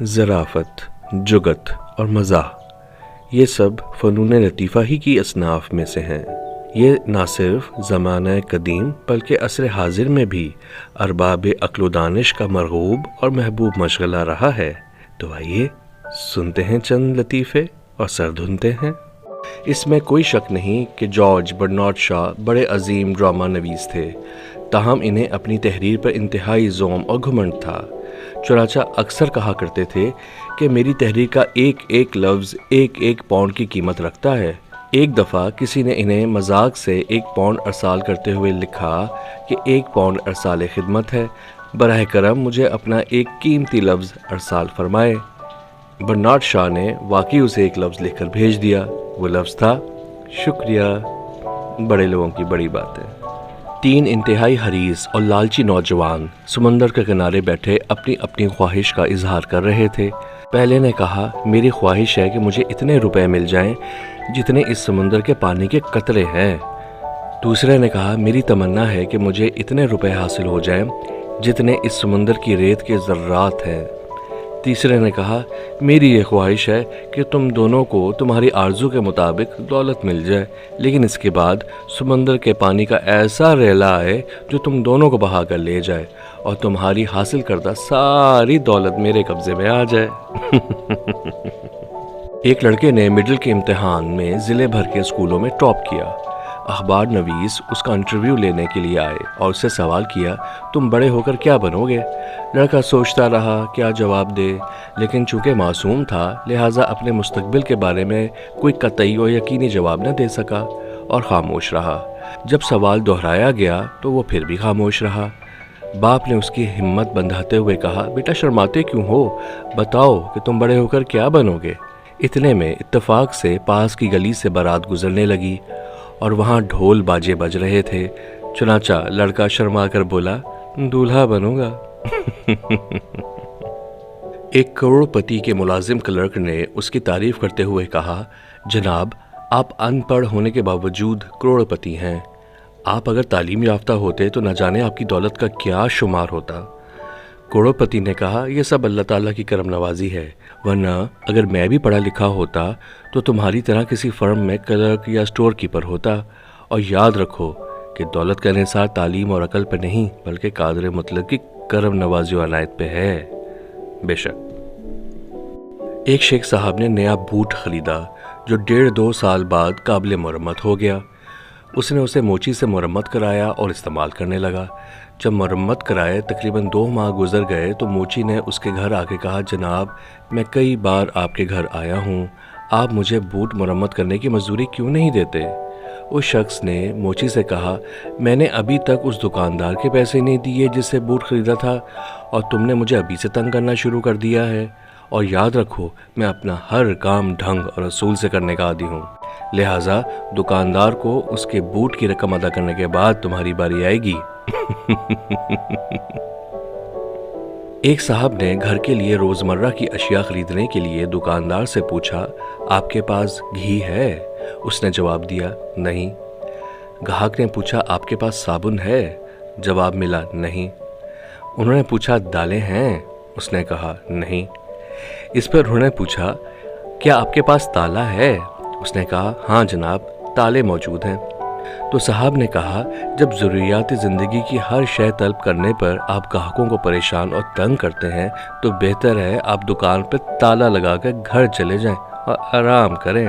ظرافت، جگت اور مزاح، یہ سب فنون لطیفہ ہی کی اصناف میں سے ہیں۔ یہ نہ صرف زمانہ قدیم بلکہ عصر حاضر میں بھی ارباب عقل و دانش کا مرغوب اور محبوب مشغلہ رہا ہے۔ تو آئیے سنتے ہیں چند لطیفے اور سر دھنتے ہیں۔ اس میں کوئی شک نہیں کہ جارج برنارڈ شاہ بڑے عظیم ڈرامہ نویس تھے، تاہم انہیں اپنی تحریر پر انتہائی ذوم اور گھمنڈ تھا۔ چنانچہ اکثر کہا کرتے تھے کہ میری تحریر کا ایک ایک لفظ ایک ایک پاؤنڈ کی قیمت رکھتا ہے۔ ایک دفعہ کسی نے انہیں مذاق سے 1 پاؤنڈ ارسال کرتے ہوئے لکھا کہ 1 پاؤنڈ ارسال خدمت ہے، براہ کرم مجھے اپنا ایک قیمتی لفظ ارسال فرمائے۔ برنارڈ شاہ نے واقعی اسے ایک لفظ لکھ کر بھیج دیا۔ وہ لفظ تھا شکریہ۔ بڑے لوگوں کی بڑی بات ہے۔ 3 انتہائی حریص اور لالچی نوجوان سمندر کے کنارے بیٹھے اپنی اپنی خواہش کا اظہار کر رہے تھے۔ پہلے نے کہا میری خواہش ہے کہ مجھے اتنے روپے مل جائیں جتنے اس سمندر کے پانی کے قطرے ہیں۔ دوسرے نے کہا میری تمنا ہے کہ مجھے اتنے روپے حاصل ہو جائیں جتنے اس سمندر کی ریت کے ذرات ہیں۔ تیسرے نے کہا میری یہ خواہش ہے کہ تم دونوں کو تمہاری آرزو کے مطابق دولت مل جائے، لیکن اس کے بعد سمندر کے پانی کا ایسا ریلا آئے جو تم دونوں کو بہا کر لے جائے اور تمہاری حاصل کردہ ساری دولت میرے قبضے میں آ جائے۔ ایک لڑکے نے مڈل کے امتحان میں ضلع بھر کے اسکولوں میں ٹاپ کیا۔ اخبار نویس اس کا انٹرویو لینے کے لیے آئے اور اس سے سوال کیا تم بڑے ہو کر کیا بنو گے؟ لڑکا سوچتا رہا کیا جواب دے، لیکن چونکہ معصوم تھا لہٰذا اپنے مستقبل کے بارے میں کوئی قطعی و یقینی جواب نہ دے سکا اور خاموش رہا۔ جب سوال دہرایا گیا تو وہ پھر بھی خاموش رہا۔ باپ نے اس کی ہمت بندھاتے ہوئے کہا بیٹا شرماتے کیوں ہو، بتاؤ کہ تم بڑے ہو کر کیا بنو گے؟ اتنے میں اتفاق سے پاس کی گلی سے بارات گزرنے لگی اور وہاں ڈھول باجے بج رہے تھے۔ چنانچہ لڑکا شرما کر بولا دولہا بنوں گا۔ ایک کروڑ پتی کے ملازم کلرک نے اس کی تعریف کرتے ہوئے کہا جناب آپ ان پڑھ ہونے کے باوجود کروڑ پتی ہیں، آپ اگر تعلیم یافتہ ہوتے تو نہ جانے آپ کی دولت کا کیا شمار ہوتا۔ کروڑ پتی نے کہا یہ سب اللہ تعالیٰ کی کرم نوازی ہے، ورنہ اگر میں بھی پڑھا لکھا ہوتا تو تمہاری طرح کسی فرم میں کلرک یا اسٹور کیپر ہوتا، اور یاد رکھو کہ دولت کا انحصار تعلیم اور عقل پہ نہیں بلکہ قادر مطلق کی کرم نوازی و عنایت پہ ہے۔ بے شک ایک شیخ صاحب نے نیا بوٹ خریدا جو 1.5-2 سال بعد قابل مرمت ہو گیا۔ اس نے اسے موچی سے مرمت کرایا اور استعمال کرنے لگا۔ جب مرمت کرائے تقریباً 2 ماہ گزر گئے تو موچی نے اس کے گھر آ کے کہا جناب میں کئی بار آپ کے گھر آیا ہوں، آپ مجھے بوٹ مرمت کرنے کی مزدوری کیوں نہیں دیتے؟ اس شخص نے موچی سے کہا میں نے ابھی تک اس دکاندار کے پیسے نہیں دیے جس سے بوٹ خریدا تھا، اور تم نے مجھے ابھی سے تنگ کرنا شروع کر دیا ہے، اور یاد رکھو میں اپنا ہر کام ڈھنگ اور اصول سے کرنے کا عادی ہوں، لہٰذا دکاندار کو اس کے بوٹ کی رقم ادا کرنے کے بعد تمہاری باری آئے گی۔ ایک صاحب نے گھر کے لیے روزمرہ کی اشیاء خریدنے کے لیے دکاندار سے پوچھا آپ کے پاس گھی ہے؟ اس نے جواب دیا نہیں۔ گاہک نے پوچھا آپ کے پاس صابن ہے؟ جواب ملا نہیں۔ انہوں نے پوچھا دالیں ہیں؟ اس نے کہا نہیں۔ اس پر انہوں نے پوچھا کیا آپ کے پاس تالا ہے؟ اس نے کہا ہاں جناب تالے موجود ہیں۔ تو صاحب نے کہا جب ضروریات زندگی کی ہر شے طلب کرنے پر آپ گاہکوں کو پریشان اور تنگ کرتے ہیں تو بہتر ہے آپ دکان پہ تالا لگا کر گھر چلے جائیں اور آرام کریں۔